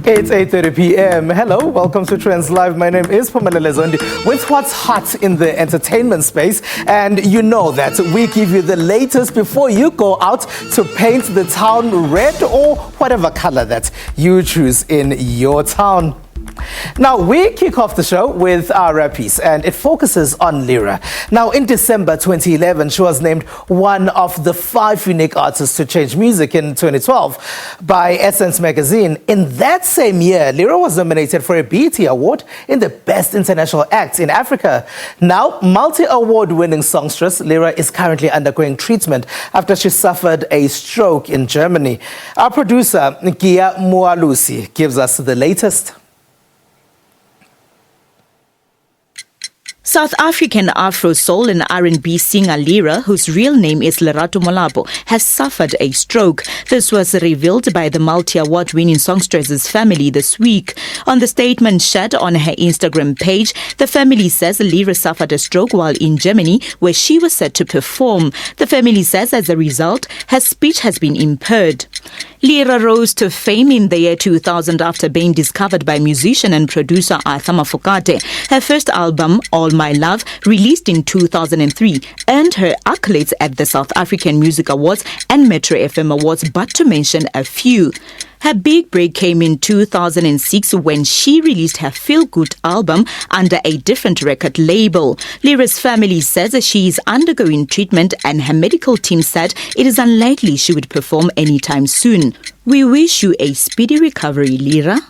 It's 8:30 p.m. Hello, welcome to Trendz Live. My name is Pamela Zondi with what's hot in the entertainment space. And you know that we give you the latest before you go out to paint the town red or whatever color that you choose in your town. Now, we kick off the show with our piece, and it focuses on Lira. Now, in December 2011, she was named one of the 5 unique artists to change music in 2012 by Essence magazine. In that same year, Lira was nominated for a BET Award in the Best International Act in Africa. Now, multi-award winning songstress, Lira is currently undergoing treatment after she suffered a stroke in Germany. Our producer, Gia Mualusi, gives us the latest. South African Afro soul and R&B singer Lira, whose real name is Lerato Molabo, has suffered a stroke. This was revealed by the multi-award winning songstress's family this week. On the statement shared on her Instagram page, the family says Lira suffered a stroke while in Germany, where she was set to perform. The family says as a result, her speech has been impaired. Lira rose to fame in the year 2000 after being discovered by musician and producer Arthur Mafokate. Her first album, All My Love, released in 2003, earned her accolades at the South African Music Awards and Metro FM Awards, but to mention a few. Her big break came in 2006 when she released her feel-good album under a different record label. Lira's family says that she is undergoing treatment and her medical team said it is unlikely she would perform anytime soon. We wish you a speedy recovery, Lira.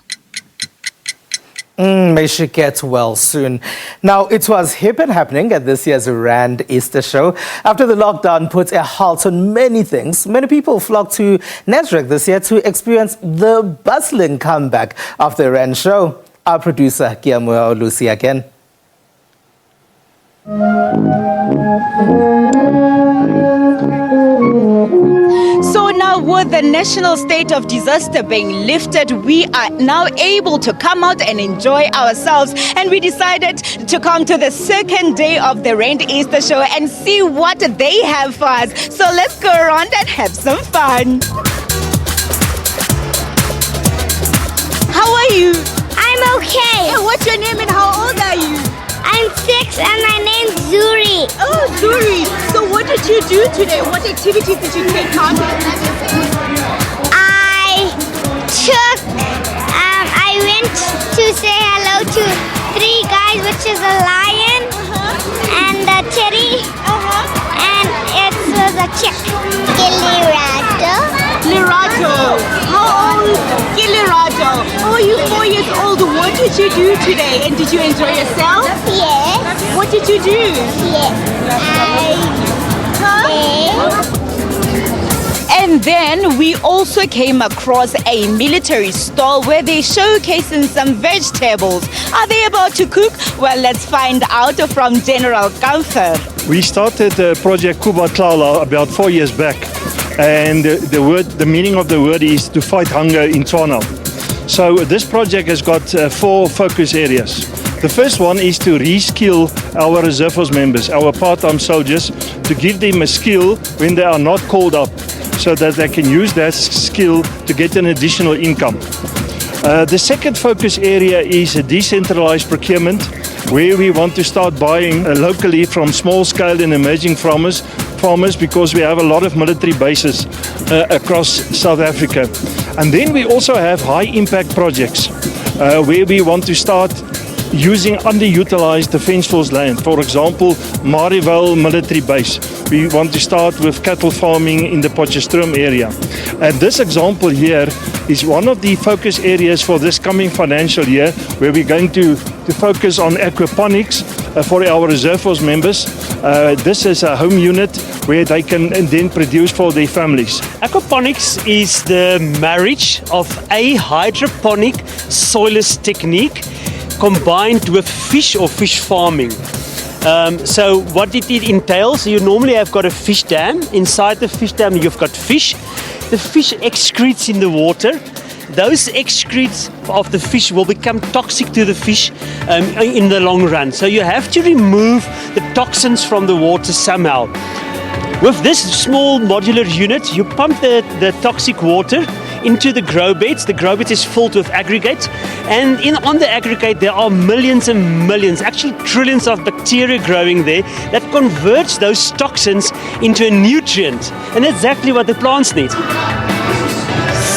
May she get well soon. Now, it was hip and happening at this year's Rand Easter show. After the lockdown put a halt on many things, many people flocked to Nasrec this year to experience the bustling comeback of the Rand show. Our producer, Kiamuao Lucy again. So now with the national state of disaster being lifted, we are now able to come out and enjoy ourselves. And we decided to come to the second day of the Rand Easter show and see what they have for us. So let's go around and have some fun. How are you? I'm okay. And what's your name and how old are you? I'm 6 and my name's Zuri. Oh, Zuri. So what did you do today? What activities did you take part in? I went to say hello to 3 guys, which is a lion and a teddy, and it was a chick. Lirato. How old? Lirato. Oh, you're 4 years old. What did you do today? And did you enjoy yourself? Yes. What did you do? Yes. And then we also came across a military stall where they're showcasing some vegetables. Are they about to cook? Well, let's find out from General Comfort. We started Project Kuba Tlala about 4 years back. And the meaning of the word is to fight hunger in Tswana. So this project has got 4 focus areas. The first one is to reskill our reserve force members, our part-time soldiers, to give them a skill when they are not called up, so that they can use that skill to get an additional income. The second focus area is a decentralized procurement, where we want to start buying locally from small-scale and emerging farmers, because we have a lot of military bases across South Africa. And then we also have high-impact projects, where we want to start using underutilized defence force land. For example, Marievale military base. We want to start with cattle farming in the Potchefstroom area. And this example here is one of the focus areas for this coming financial year, where we're going to focus on aquaponics for our reserve force members. This is a home unit where they can then produce for their families. Aquaponics is the marriage of a hydroponic soilless technique combined with fish or fish farming. So what it entails, you normally have got a fish dam. Inside the fish dam you've got fish. The fish excretes in the water. Those excretes of the fish will become toxic to the fish in the long run. So you have to remove the toxins from the water somehow. With this small modular unit, you pump the toxic water into the grow beds. The grow beds is filled with aggregate, and on the aggregate there are millions and millions, actually trillions of bacteria growing there that converts those toxins into a nutrient, and that's exactly what the plants need.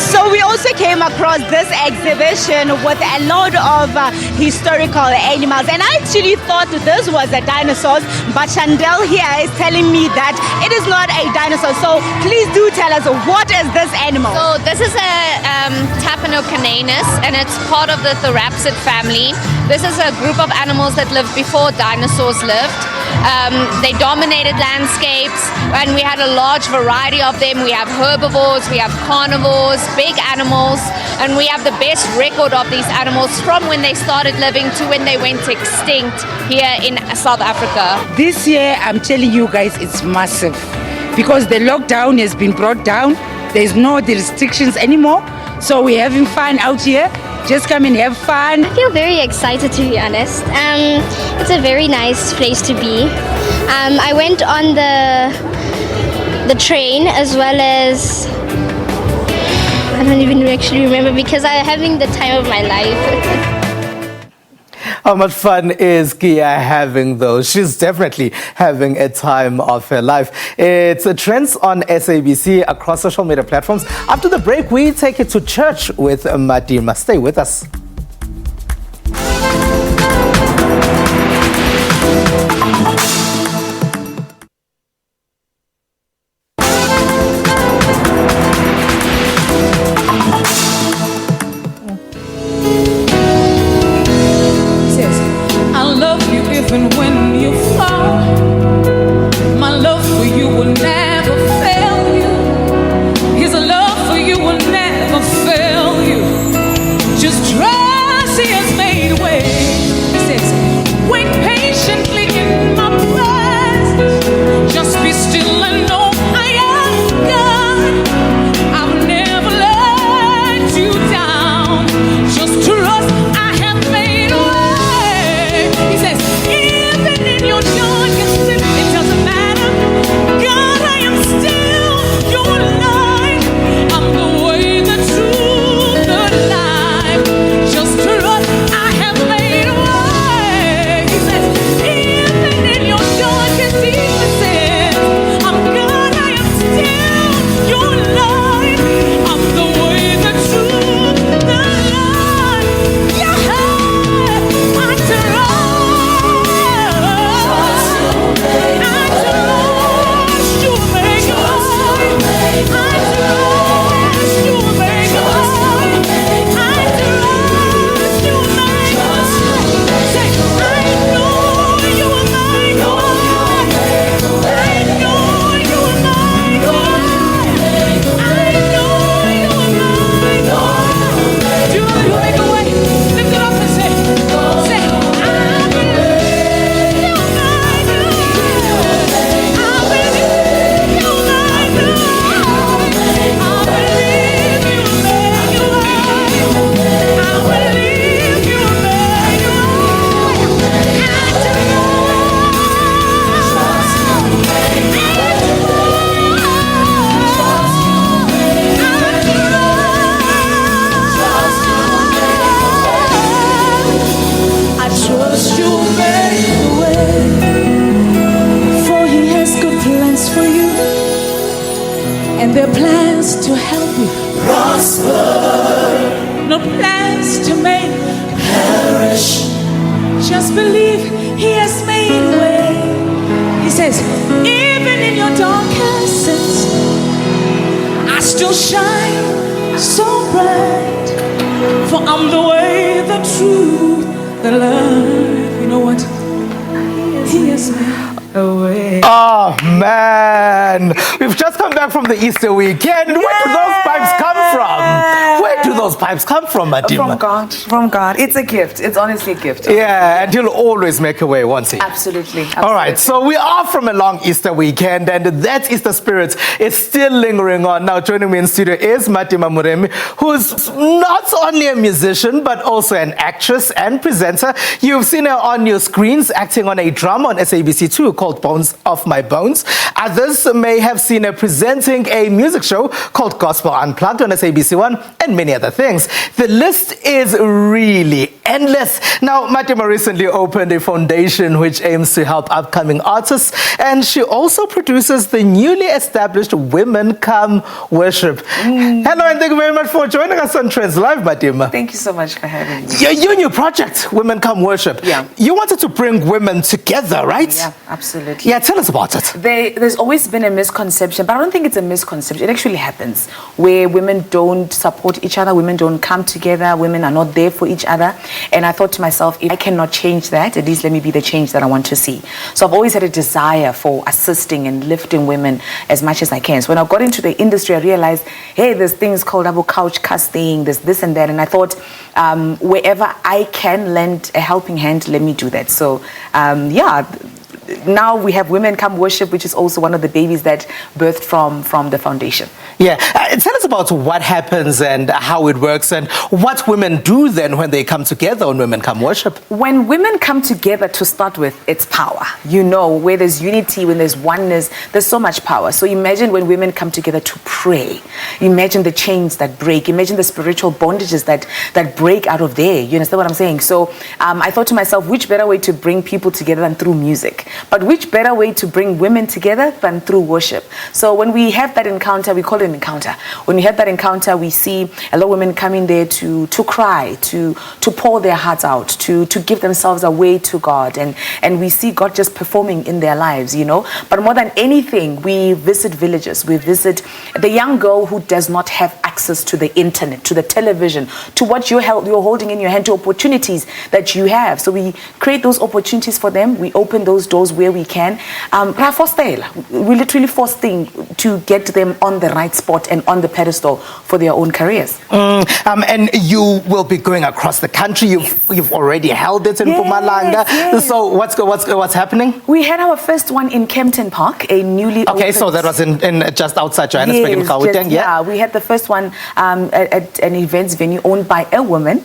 So we also came across this exhibition with a lot of historical animals, and I actually thought this was a dinosaur, but Chandel here is telling me that it is not a dinosaur. So please do tell us, what is this animal? So this is a Tapinocananus, and it's part of the Therapsid family. This is a group of animals that lived before dinosaurs lived. They dominated landscapes, and we had a large variety of them. We have herbivores, we have carnivores, big animals, and we have the best record of these animals from when they started living to when they went extinct here in South Africa. This year, I'm telling you guys, it's massive because the lockdown has been brought down. There's no restrictions anymore, so we're having fun out here. Just come and have fun. I feel very excited, to be honest. It's a very nice place to be. I went on the train as well as, I don't even actually remember because I'm having the time of my life. How much fun is Kia having though? She's definitely having a time of her life. It's a Trendz on SABC across social media platforms. After the break, we take it to church with Mmatema. Stay with us. There are plans to help you prosper, no plans to make perish. Just believe He has made a way. He says, even in your darkest sins, I still shine so bright. For I'm the way, the truth, the life. You know what? He has made a way. Oh man, we've just come back from the Easter weekend. Where do those vibes come from? Where do those those pipes come from, Mmatema? From God. It's a gift. It's honestly a gift. Yeah, and he'll always make a way, won't he? Absolutely. All right, so we are from a long Easter weekend, and that Easter spirit is still lingering on. Now, joining me in studio is Mmatema Moremi, who's not only a musician, but also an actress and presenter. You've seen her on your screens acting on a drama on SABC 2 called Bones of My Bones. Others may have seen her presenting a music show called Gospel Unplugged on SABC 1 and many other things. The list is really endless. Now, Mmatema recently opened a foundation which aims to help upcoming artists, and she also produces the newly established Women Come Worship. Hello, and thank you very much for joining us on Trendz Live, Mmatema. Thank you so much for having me. Your new project, Women Come Worship. Yeah. You wanted to bring women together, right? Yeah, absolutely. Yeah, tell us about it. There's always been a misconception, but I don't think it's a misconception. It actually happens where women don't support each other, women don't come together, women are not there for each other. And I thought to myself, if I cannot change that, at least let me be the change that I want to see. So I've always had a desire for assisting and lifting women as much as I can. So when I got into the industry, I realized, hey, there's things called double couch casting, there's this and that. And I thought, wherever I can lend a helping hand, let me do that. So, now we have Women Come Worship, which is also one of the babies that birthed from the foundation. Yeah, tell us about what happens and how it works and what women do then when they come together on Women Come Worship. When women come together, to start with, it's power. You know, where there's unity, when there's oneness, there's so much power. So imagine when women come together to pray. Imagine the chains that break. Imagine the spiritual bondages that break out of there. You understand what I'm saying? So I thought to myself, which better way to bring people together than through music? But which better way to bring women together than through worship? So when we have that encounter, we call it an encounter. When we have that encounter, we see a lot of women coming there to cry, to pour their hearts out, to give themselves away to God. And we see God just performing in their lives, you know. But more than anything, we visit villages. We visit the young girl who does not have access to the internet, to the television, to what you're holding in your hand, to opportunities that you have. So we create those opportunities for them. We open those doors where we can. We literally forcing to get them on the right spot and on the pedestal for their own careers. And you will be going across the country. You've already held it in Mpumalanga. Yes. So what's happening? We had our first one in Kempton Park, a newly opened... So that was in just outside Johannesburg in Gauteng. Yeah, we had the first one at an events venue owned by a woman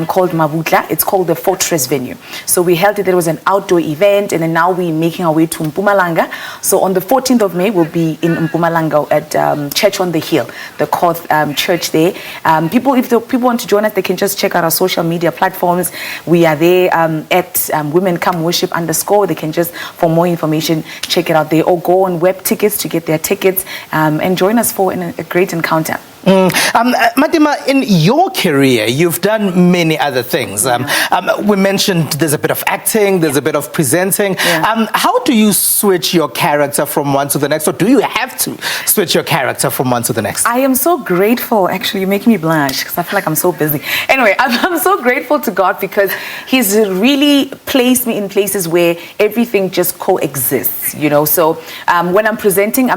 called Mabutla. It's called the Fortress Venue. So we held it. There was an outdoor event, and then now we're making our way to Mpumalanga. So on the 14th of May, we'll be in Mpumalanga at Church on the Hill, the Court Church there. If the people want to join us, they can just check out our social media platforms. We are there at Women Come Worship _. They can just, for more information, check it out there, or go on web tickets to get their tickets and join us for a great encounter. Mmatema, in your career, you've done many other things. We mentioned there's a bit of acting, there's a bit of presenting. How do you switch your character from one to the next, or do you have to switch your character from one to the next? I am so grateful. Actually, you make me blush because I feel like I'm so busy. Anyway, I'm so grateful to God because He's really placed me in places where everything just coexists, you know. So when I'm presenting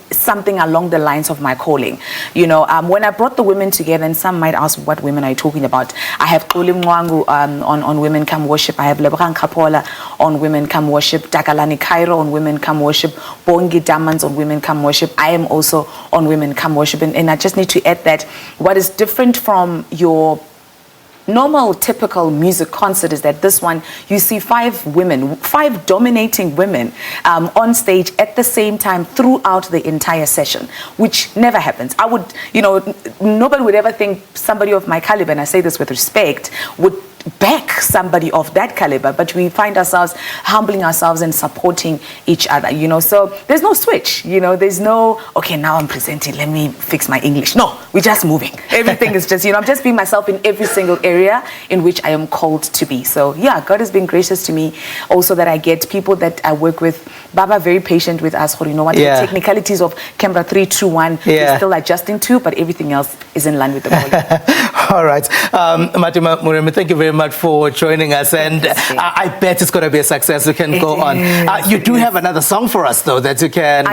something along the lines of my calling, you know. When I brought the women together, and some might ask, what women are you talking about? I have Kuli Mwangu on Women Come Worship. I have Lebrang Kapola on Women Come Worship. Takalani Cairo on Women Come Worship. Bongi Damans on Women Come Worship. I am also on Women Come Worship. And I just need to add that what is different from your normal typical music concert is that this one, you see 5 dominating women on stage at the same time throughout the entire session, which never happens. Nobody would ever think somebody of my caliber, and I say this with respect, would back somebody of that caliber, but we find ourselves humbling ourselves and supporting each other, you know. So there's no switch, you know. There's no, okay, now I'm presenting, let me fix my English. No, we're just moving. Everything is just, I'm just being myself in every single area in which I am called to be. So yeah, God has been gracious to me also that I get people that I work with. Baba very patient with us, the technicalities of camera 3, 2, 1 is still adjusting to, but everything else is in line with the volume. All right. Mmatema Moremi, thank you very much for joining us. And I bet it's going to be a success. We can go on. You do have another song for us, though, that you can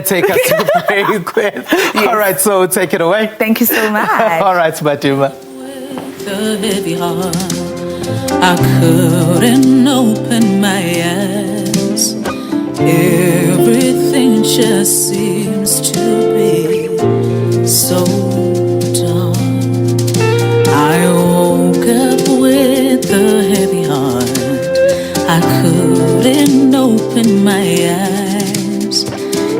take us to break with. Yes. All right, so take it away. Thank you so much. All right, Mmatema. With a heavy heart, I couldn't open my eyes. Everything just seems to be so dark. I woke up with a heavy heart. I couldn't open my eyes.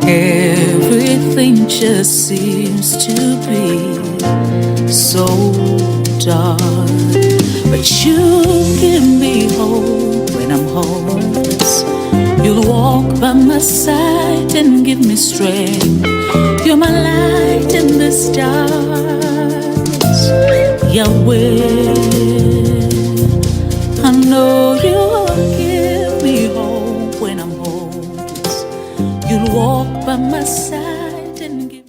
Everything just seems to be so dark. But you give me hope when I'm hopeless. You'll walk by my side and give me strength. You're my light in this darkness, Yahweh. I know you'll give me hope when I'm hopeless. You'll walk by my side and give.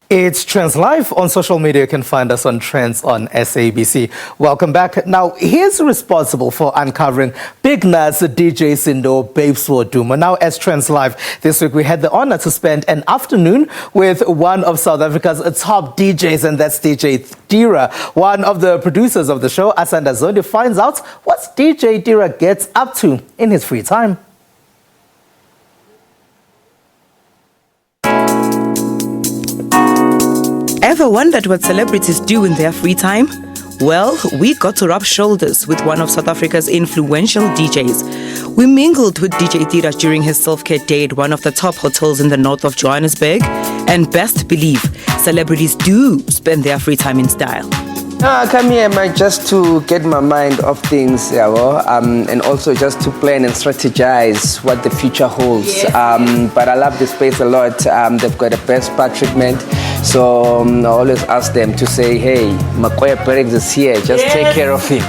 It's Trendz Live. On social media, you can find us on Trendz on SABC. Welcome back. Now, here's responsible for uncovering Big Nas, DJ Sindo, Babes for Duma. Now, as Trendz Live, this week we had the honor to spend an afternoon with one of South Africa's top DJs, and that's DJ Tira. One of the producers of the show, Asanda Zondi, finds out what DJ Tira gets up to in his free time. Ever wondered what celebrities do in their free time? Well, we got to rub shoulders with one of South Africa's influential DJs. We mingled with DJ Tira during his self-care day at one of the top hotels in the north of Johannesburg. And best believe, celebrities do spend their free time in style. I come here, man, just to get my mind off things, and also just to plan and strategize what the future holds. But I love this space a lot. They've got the best spa treatment. So I always ask them to say, hey, Makoya Perez is here, just take care of him.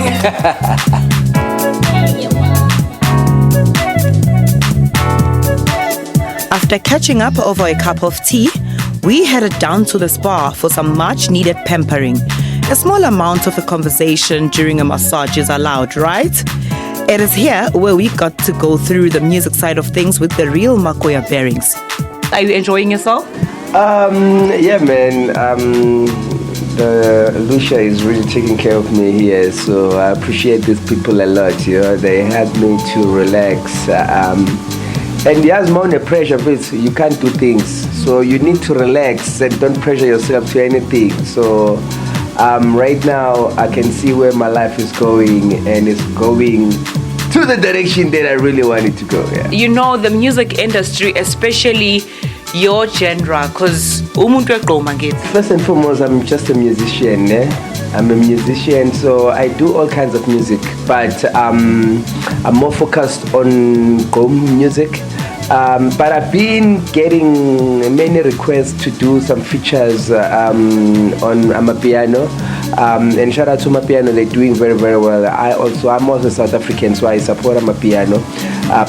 After catching up over a cup of tea, we headed down to the spa for some much-needed pampering. A small amount of a conversation during a massage is allowed, right? It is here where we got to go through the music side of things with the real Makoya bearings. Are you enjoying yourself? Yeah, man. The Lucia is really taking care of me here, so I appreciate these people a lot. They help me to relax. And there's more the pressure, but you can't do things, so you need to relax and don't pressure yourself to anything. So right now, I can see where my life is going, and it's going to the direction that I really want it to go. Yeah. You know, the music industry, especially your genre, because first and foremost, I'm just a musician. I'm a musician, so I do all kinds of music, but I'm more focused on home music. But I've been getting many requests to do some features on Amapiano. And shout out to Amapiano, they're doing very, very well. I'm also South African, so I support Amapiano.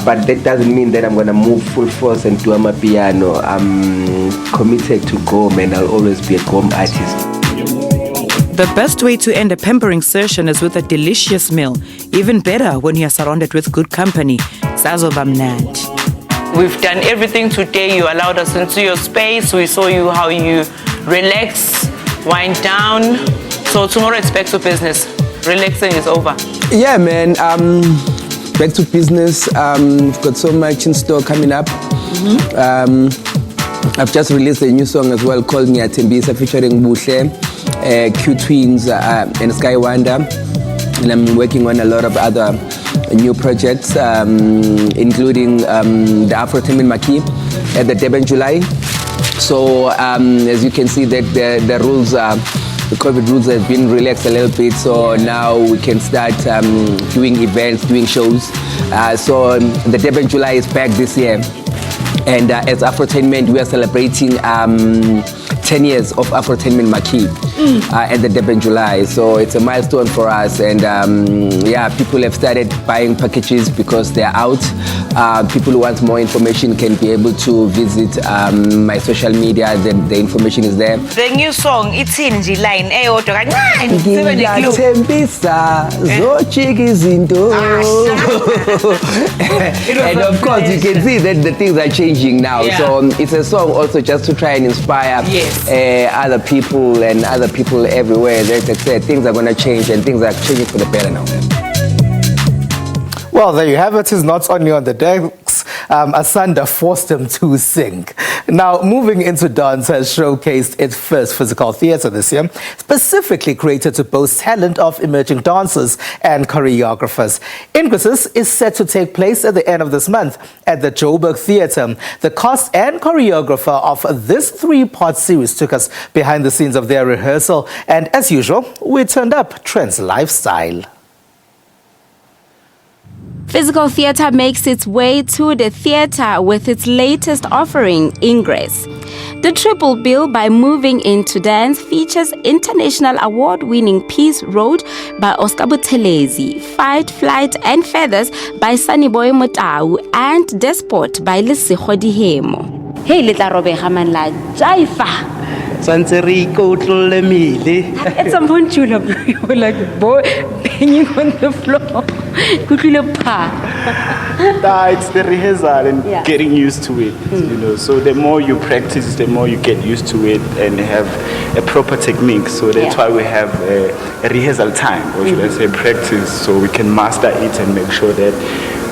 But that doesn't mean that I'm going to move full force and do Amapiano. I'm committed to Gom, and I'll always be a Gom artist. The best way to end a pampering session is with a delicious meal. Even better when you are surrounded with good company. Zazoba mnandi. we've done everything today. You allowed us into your space. We saw you how you relax, wind down. So tomorrow it's back to business. Relaxing is over. Yeah, man. Back to business. We've got so much in store coming up. I've just released a new song as well called Ngiyathembisa featuring Buhle, Q Twins, and Sky Wanda. And I'm working on a lot of other new projects, including the Afro-Tainment Marquee at the Durban July. So as you can see, that the rules, the COVID rules have been relaxed a little bit. So now we can start doing events, doing shows. So the Durban July is back this year. And as Afrotainment, we are celebrating 10 years of Afrotainment Marquee. at the Durban July. So it's a milestone for us, and people have started buying packages because they're out. People who want more information can be able to visit my social media. The information is there. The new song, it's in the line. And of course, you can see that the things are changing now. Yeah. So it's a song also just to try and inspire other people and other people everywhere. Like I said, things are going to change, and things are changing for the better now. Well, there you have it. He's not only on the decks. Asanda forced him to sing. Now, moving into dance has showcased its first physical theatre this year, specifically created to boast talent of emerging dancers and choreographers. Ingresses is set to take place at the end of this month at the Joburg Theatre. The cast and choreographer of this three-part series took us behind the scenes of their rehearsal, and as usual, we turned up Trendz lifestyle. Physical theatre makes its way to the theatre with its latest offering, Ingress. The triple bill by Moving Into Dance features international award-winning piece wrote by Oscar Buthelezi, Fight, Flight and Feathers by Sunnyboy Motau, and Despot by Lesego Dihemo. Hey, little Robe Hamanla, Jaifa! At some point, you were like banging on the floor. It's the rehearsal and getting used to it, you know. So the more you practice, the more you get used to it and have a proper technique. So that's why we have a rehearsal time, or should I say practice, so we can master it and make sure that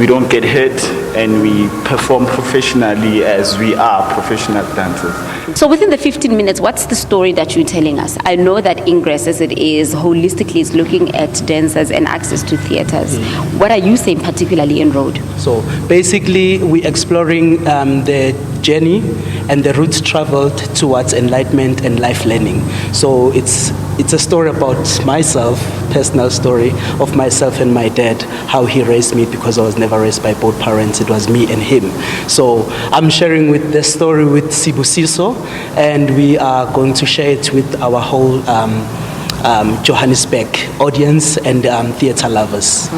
we don't get hurt and we perform professionally as we are professional dancers. So within the 15 minutes, what's the story that you're telling us? I know that Ingress, as it is, holistically is looking at dancers and access to theatres. What are you saying particularly in Road? So basically, we're exploring the journey and the routes traveled towards enlightenment and life learning. So it's a story about myself, personal story of myself and my dad, how he raised me, because I was never raised by both parents. It was me and him. So I'm sharing with the story with Sibusiso, and we are going to share it with our whole Johannesburg audience and theatre lovers.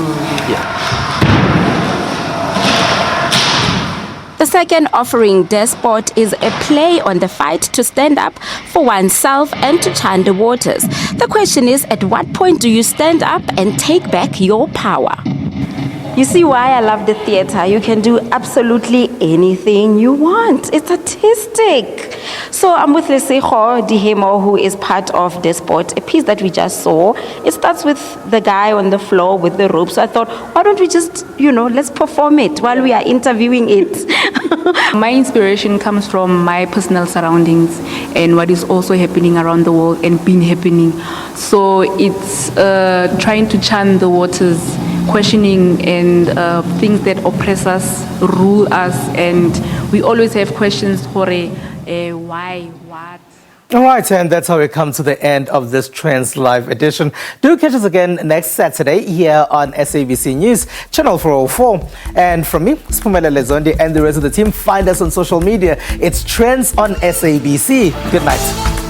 The second offering, Despot, is a play on the fight to stand up for oneself and to chant the waters. The question is, at what point do you stand up and take back your power? You see why I love the theatre. You can do absolutely anything you want. It's artistic. So I'm with Lesego Dihemo, who is part of Despot, a piece that we just saw. It starts with the guy on the floor with the rope. So I thought, why don't we just, let's perform it while we are interviewing it. My inspiration comes from my personal surroundings and what is also happening around the world and been happening. So it's trying to chant the waters, questioning and things that oppress us, rule us, and we always have questions for why, what. All right, and that's how we come to the end of this Trendz Live edition. Do catch us again next Saturday here on SABC News, Channel 404. And from me, Mmatema Moremi, and the rest of the team, find us on social media. It's Trendz on SABC. Good night.